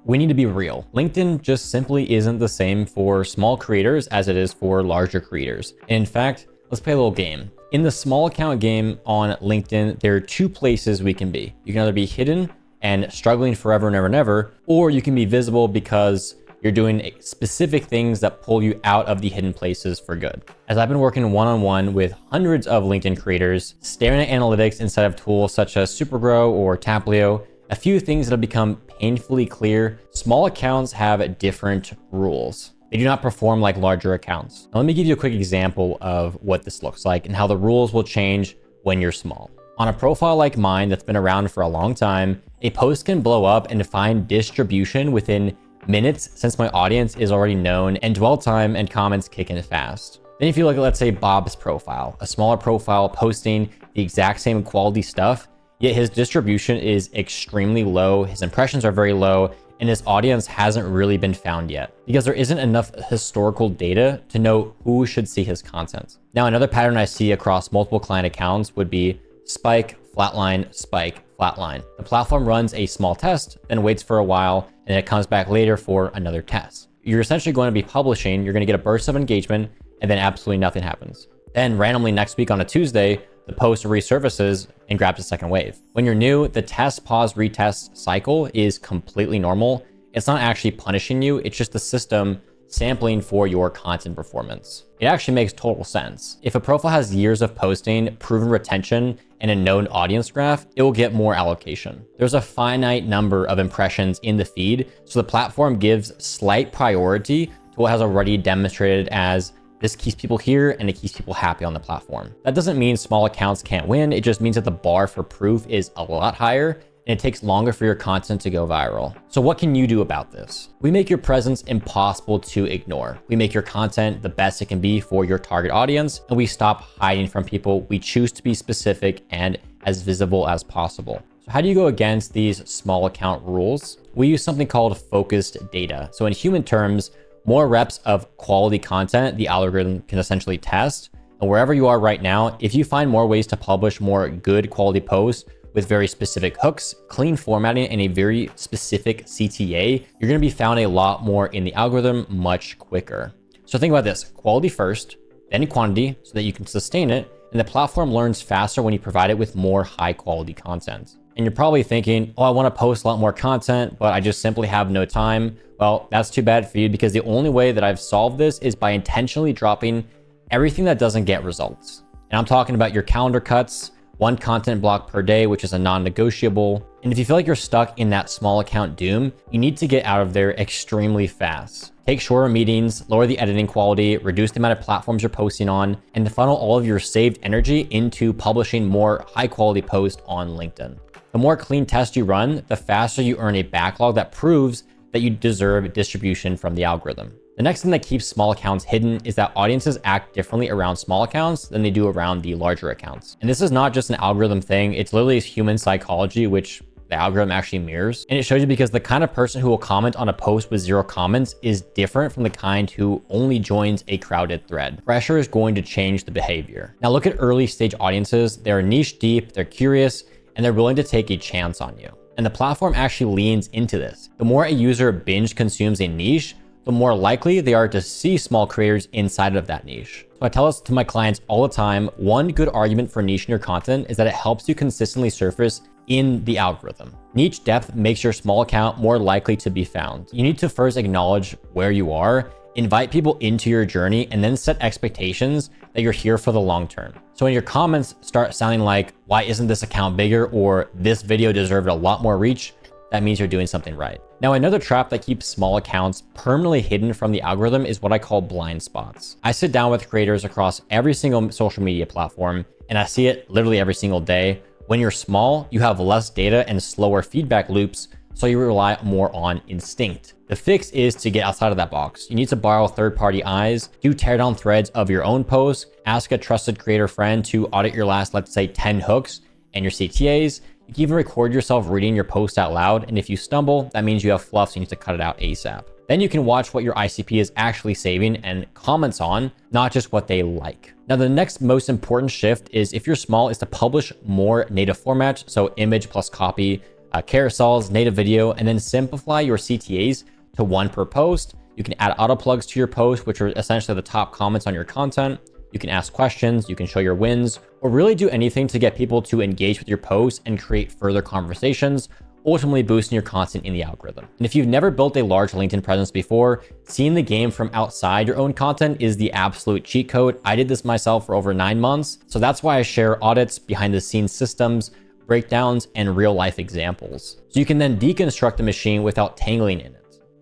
we need to be real. LinkedIn just simply isn't the same for small creators as it is for larger creators. In fact, let's play a little game. In the small account game on LinkedIn, there are two places we can be. You can either be hidden and struggling forever and ever and ever, or you can be visible because you're doing specific things that pull you out of the hidden places for good. As I've been working one-on-one with hundreds of LinkedIn creators, staring at analytics inside of tools such as Supergrow or Taplio, a few things that have become painfully clear: small accounts have different rules. They do not perform like larger accounts. Now, let me give you a quick example of what this looks like and how the rules will change when you're small. On a profile like mine that's been around for a long time, a post can blow up and find distribution within minutes since my audience is already known, and dwell time and comments kick in fast. Then if you look at, let's say, Bob's profile, a smaller profile posting the exact same quality stuff, yet his distribution is extremely low, his impressions are very low, and his audience hasn't really been found yet because there isn't enough historical data to know who should see his content. Now, another pattern I see across multiple client accounts would be spike, flatline, spike, flatline. The platform runs a small test, then waits for a while, and then it comes back later for another test. You're essentially going to be publishing, you're going to get a burst of engagement, and then absolutely nothing happens. Then randomly next week on a Tuesday, the post resurfaces and grabs a second wave. When you're new, the test, pause, retest cycle is completely normal. It's not actually punishing you, it's just the system sampling for your content performance. It actually makes total sense. If a profile has years of posting, proven retention, and a known audience graph, it will get more allocation. There's a finite number of impressions in the feed, so the platform gives slight priority to what has already demonstrated as this keeps people here and it keeps people happy on the platform. That doesn't mean small accounts can't win. It just means that the bar for proof is a lot higher and it takes longer for your content to go viral. So what can you do about this? We make your presence impossible to ignore. We make your content the best it can be for your target audience, and we stop hiding from people. We choose to be specific and as visible as possible. So how do you go against these small account rules? We use something called focused data. So in human terms, more reps of quality content the algorithm can essentially test. And wherever you are right now, if you find more ways to publish more good quality posts with very specific hooks, clean formatting, and a very specific CTA, you're going to be found a lot more in the algorithm much quicker. So think about this: quality first, then quantity, so that you can sustain it. And the platform learns faster when you provide it with more high quality content. And you're probably thinking, oh, I want to post a lot more content, but I just simply have no time. Well, that's too bad for you, because the only way that I've solved this is by intentionally dropping everything that doesn't get results. And I'm talking about your calendar cuts, one content block per day, which is a non-negotiable. And if you feel like you're stuck in that small account doom, you need to get out of there extremely fast. Take shorter meetings, lower the editing quality, reduce the amount of platforms you're posting on, and funnel all of your saved energy into publishing more high quality posts on LinkedIn. The more clean tests you run, the faster you earn a backlog that proves that you deserve distribution from the algorithm. The next thing that keeps small accounts hidden is that audiences act differently around small accounts than they do around the larger accounts. And this is not just an algorithm thing, it's literally human psychology, which the algorithm actually mirrors. And it shows you because the kind of person who will comment on a post with 0 comments is different from the kind who only joins a crowded thread. Pressure is going to change the behavior. Now look at early stage audiences. They're niche deep, they're curious, and they're willing to take a chance on you. And the platform actually leans into this. The more a user binge consumes a niche, the more likely they are to see small creators inside of that niche. So I tell this to my clients all the time: one good argument for niche in your content is that it helps you consistently surface in the algorithm. Niche depth makes your small account more likely to be found. You need to first acknowledge where you are, invite people into your journey, and then set expectations that you're here for the long term. So when your comments start sounding like, why isn't this account bigger, or this video deserved a lot more reach, that means you're doing something right. Now, another trap that keeps small accounts permanently hidden from the algorithm is what I call blind spots. I sit down with creators across every single social media platform, and I see it literally every single day. When you're small, you have less data and slower feedback loops, so you rely more on instinct. The fix is to get outside of that box. You need to borrow third-party eyes, do teardown threads of your own posts, ask a trusted creator friend to audit your last, let's say, 10 hooks and your CTAs. You can even record yourself reading your post out loud, and if you stumble, that means you have fluff, so you need to cut it out ASAP. Then you can watch what your ICP is actually saving and comments on, not just what they like. Now, the next most important shift is, if you're small, is to publish more native formats, so image plus copy, carousels, native video, and then simplify your CTAs to 1 per post. You can add auto plugs to your post, which are essentially the top comments on your content. You can ask questions, you can show your wins, or really do anything to get people to engage with your posts and create further conversations, ultimately boosting your content in the algorithm. And if you've never built a large LinkedIn presence before, seeing the game from outside your own content is the absolute cheat code. I did this myself for over 9 months. So that's why I share audits, behind the scenes systems, breakdowns, and real life examples. So you can then deconstruct the machine without tangling in it.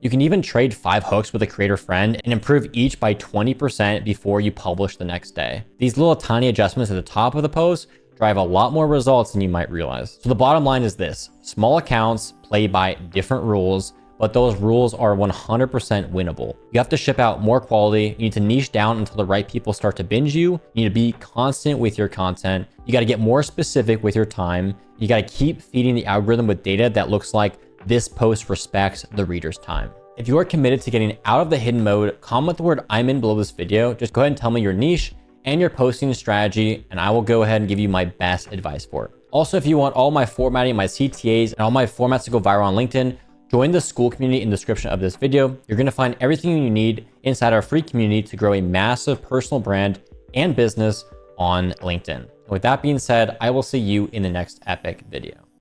You can even trade 5 hooks with a creator friend and improve each by 20% before you publish the next day. These little tiny adjustments at the top of the post drive a lot more results than you might realize. So the bottom line is this: small accounts play by different rules, but those rules are 100% winnable. You have to ship out more quality. You need to niche down until the right people start to binge you. You need to be constant with your content. You got to get more specific with your time. You got to keep feeding the algorithm with data that looks like this post respects the reader's time. If you are committed to getting out of the hidden mode, comment the word "I'm in" below this video. Just go ahead and tell me your niche and your posting strategy, and I will go ahead and give you my best advice for it. Also, if you want all my formatting, my CTAs, and all my formats to go viral on LinkedIn, join the school community in the description of this video. You're gonna find everything you need inside our free community to grow a massive personal brand and business on LinkedIn. With that being said, I will see you in the next epic video.